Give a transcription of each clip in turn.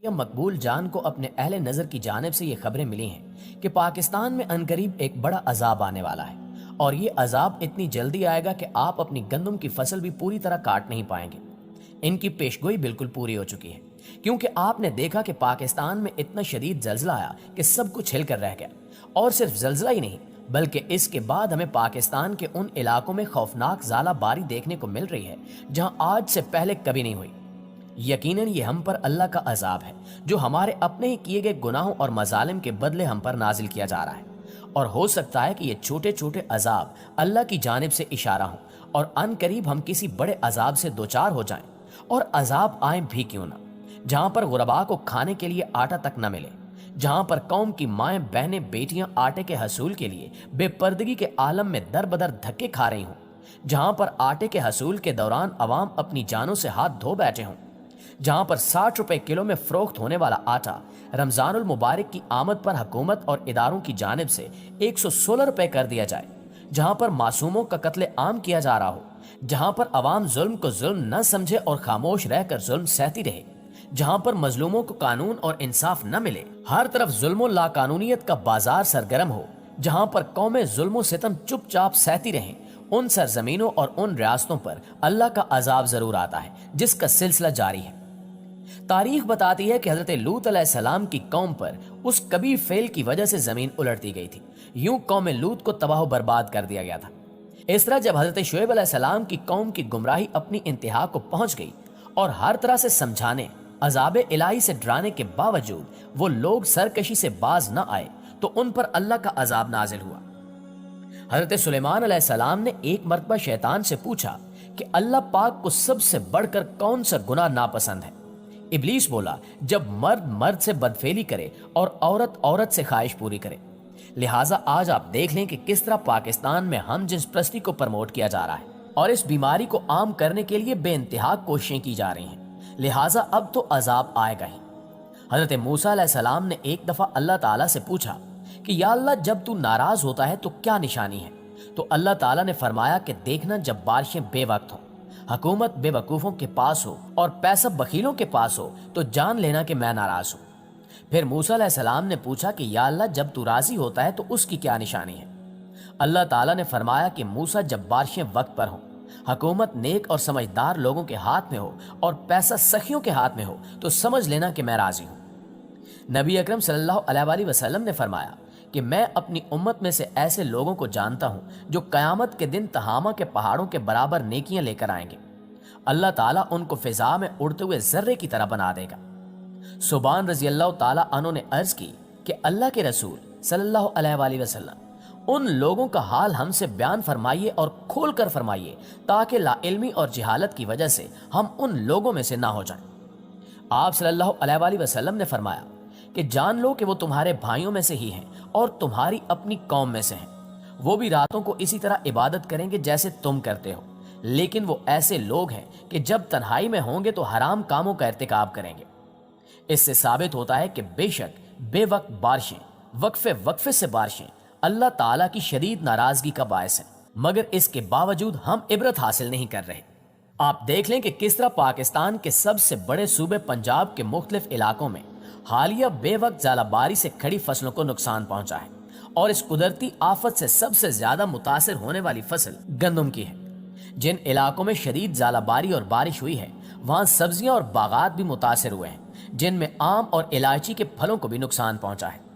یا مقبول جان کو اپنے اہل نظر کی جانب سے یہ خبریں ملی ہیں کہ پاکستان میں عنقریب ایک بڑا عذاب آنے والا ہے، اور یہ عذاب اتنی جلدی آئے گا کہ آپ اپنی گندم کی فصل بھی پوری طرح کاٹ نہیں پائیں گے۔ ان کی پیشگوئی بالکل پوری ہو چکی ہے، کیونکہ آپ نے دیکھا کہ پاکستان میں اتنا شدید زلزلہ آیا کہ سب کچھ ہل کر رہ گیا، اور صرف زلزلہ ہی نہیں بلکہ اس کے بعد ہمیں پاکستان کے ان علاقوں میں خوفناک ژالہ باری دیکھنے کو مل رہی ہے جہاں آج سے پہلے کبھی نہیں ہوئی۔ یقیناً یہ ہم پر اللہ کا عذاب ہے جو ہمارے اپنے ہی کیے گئے گناہوں اور مظالم کے بدلے ہم پر نازل کیا جا رہا ہے، اور ہو سکتا ہے کہ یہ چھوٹے چھوٹے عذاب اللہ کی جانب سے اشارہ ہوں، اور ان قریب ہم کسی بڑے عذاب سے دوچار ہو جائیں، اور عذاب آئیں بھی کیوں نہ، جہاں پر غربا کو کھانے کے لیے آٹا تک نہ ملے، جہاں پر قوم کی مائیں بہنیں بیٹیاں آٹے کے حصول کے لیے بے پردگی کے عالم میں در بدر دھکے کھا رہی ہوں، جہاں پر آٹے کے حصول کے دوران عوام اپنی جانوں سے ہاتھ دھو بیٹھے ہوں، جہاں پر 60 روپے کلو میں فروخت ہونے والا آٹا رمضان المبارک کی آمد پر حکومت اور اداروں کی جانب سے 116 روپے کر دیا جائے، جہاں پر معصوموں کا قتل عام کیا جا رہا ہو، جہاں پر عوام ظلم کو ظلم نہ سمجھے اور خاموش رہ کر ظلم سہتی رہے، جہاں پر مظلوموں کو قانون اور انصاف نہ ملے، ہر طرف ظلم و لاقانونیت کا بازار سرگرم ہو، جہاں پر قومیں ظلم و ستم چپ چاپ سہتی رہیں، ان سرزمینوں اور ان ریاستوں پر اللہ کا عذاب ضرور آتا ہے جس کا سلسلہ جاری ہے۔ تاریخ بتاتی ہے کہ حضرت لوط علیہ السلام کی قوم پر اس کبیر فعل کی وجہ سے زمین الٹ دی گئی تھی، یوں قوم لوط کو تباہ و برباد کر دیا گیا تھا۔ اس طرح جب حضرت شعیب علیہ السلام کی قوم کی گمراہی اپنی انتہا کو پہنچ گئی اور ہر طرح سے سمجھانے، عذاب الہی سے ڈرانے کے باوجود وہ لوگ سرکشی سے باز نہ آئے تو ان پر اللہ کا عذاب نازل ہوا۔ حضرت سلیمان علیہ السلام نے ایک مرتبہ شیطان سے پوچھا کہ اللہ پاک کو سب سے بڑھ کر کون سا گناہ ناپسند ہے؟ ابلیس بولا، جب مرد مرد سے بدفعلی کرے اور عورت عورت سے خواہش پوری کرے۔ لہٰذا آج آپ دیکھ لیں کہ کس طرح پاکستان میں ہم جنس پرستی کو پروموٹ کیا جا رہا ہے اور اس بیماری کو عام کرنے کے لیے بے انتہا کوششیں کی جا رہی ہیں، لہٰذا اب تو عذاب آئے گا ہی۔ حضرت موسیٰ علیہ السلام نے ایک دفعہ اللہ تعالیٰ سے پوچھا کہ یا اللہ، جب تو ناراض ہوتا ہے تو کیا نشانی ہے؟ تو اللہ تعالیٰ نے فرمایا کہ دیکھنا، جب بارشیں بے وقت ہوں، حکومت بے وقوفوں کے پاس ہو اور پیسہ بخیلوں کے پاس ہو تو جان لینا کہ میں ناراض ہوں۔ پھر موسیٰ علیہ السلام نے پوچھا کہ یا اللہ، جب تو راضی ہوتا ہے تو اس کی کیا نشانی ہے؟ اللہ تعالیٰ نے فرمایا کہ موسیٰ، جب بارشیں وقت پر ہوں، حکومت نیک اور سمجھدار لوگوں کے ہاتھ میں ہو اور پیسہ سخیوں کے ہاتھ میں ہو تو سمجھ لینا کہ میں راضی ہوں۔ نبی اکرم صلی اللہ علیہ وآلہ وسلم نے فرمایا کہ میں اپنی امت میں سے ایسے لوگوں کو جانتا ہوں جو قیامت کے دن تہامہ کے پہاڑوں کے برابر نیکیاں لے کر آئیں گے، اللہ تعالیٰ ان کو فضا میں اڑتے ہوئے ذرے کی طرح بنا دے گا۔ صوبان رضی اللہ تعالیٰ عنہ نے عرض کی کہ اللہ کے رسول صلی اللہ علیہ وآلہ وسلم، ان لوگوں کا حال ہم سے بیان فرمائیے اور کھول کر فرمائیے تاکہ لا علمی اور جہالت کی وجہ سے ہم ان لوگوں میں سے نہ ہو جائیں۔ آپ صلی اللہ علیہ وآلہ وسلم نے فرمایا کہ جان لو کہ وہ تمہارے بھائیوں میں سے ہی ہیں اور تمہاری اپنی قوم میں سے ہیں، وہ بھی راتوں کو اسی طرح عبادت کریں گے جیسے تم کرتے ہو، لیکن وہ ایسے لوگ ہیں کہ جب تنہائی میں ہوں گے تو حرام کاموں کا ارتکاب کریں گے۔ اس سے ثابت ہوتا ہے کہ بے شک بے وقت بارشیں، وقفے وقفے سے بارشیں اللہ تعالیٰ کی شدید ناراضگی کا باعث ہیں، مگر اس کے باوجود ہم عبرت حاصل نہیں کر رہے۔ آپ دیکھ لیں کہ کس طرح پاکستان کے سب سے بڑے صوبے پنجاب کے مختلف علاقوں میں حالیہ بے وقت ژالہ باری سے کھڑی فصلوں کو نقصان پہنچا ہے، اور اس قدرتی آفت سے سب سے زیادہ متاثر ہونے والی فصل گندم کی ہے۔ جن علاقوں میں شدید ژالہ باری اور بارش ہوئی ہے وہاں سبزیاں اور باغات بھی متاثر ہوئے ہیں، جن میں آم اور الائچی کے پھلوں کو بھی نقصان پہنچا ہے۔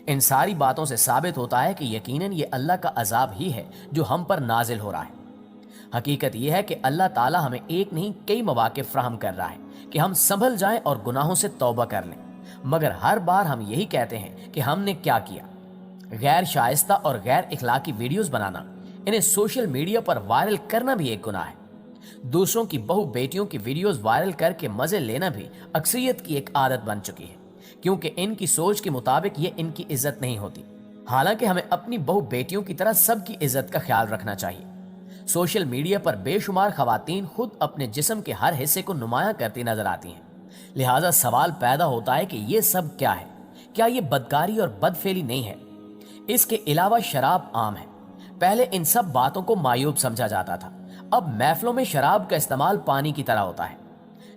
ان ساری باتوں سے ثابت ہوتا ہے کہ یقیناً یہ اللہ کا عذاب ہی ہے جو ہم پر نازل ہو رہا ہے۔ حقیقت یہ ہے کہ اللہ تعالیٰ ہمیں ایک نہیں کئی مواقع فراہم کر رہا ہے کہ ہم سنبھل جائیں اور گناہوں سے توبہ کر لیں، مگر ہر بار ہم یہی کہتے ہیں کہ ہم نے کیا کیا۔ غیر شائستہ اور غیر اخلاقی ویڈیوز بنانا، انہیں سوشل میڈیا پر وائرل کرنا بھی ایک گناہ ہے۔ دوسروں کی بہو بیٹیوں کی ویڈیوز وائرل کر کے مزے لینا بھی اکثریت کی ایک عادت بن چکی ہے، کیونکہ ان کی سوچ کے مطابق یہ ان کی عزت نہیں ہوتی، حالانکہ ہمیں اپنی بہو بیٹیوں کی طرح سب کی عزت کا خیال رکھنا چاہیے۔ سوشل میڈیا پر بے شمار خواتین خود اپنے جسم کے ہر حصے کو نمایاں کرتی نظر آتی ہیں، لہٰذا سوال پیدا ہوتا ہے کہ یہ سب کیا ہے؟ کیا یہ بدکاری اور بدفعلی نہیں ہے؟ اس کے علاوہ شراب عام ہے۔ پہلے ان سب باتوں کو معیوب سمجھا جاتا تھا، اب محفلوں میں شراب کا استعمال پانی کی طرح ہوتا ہے۔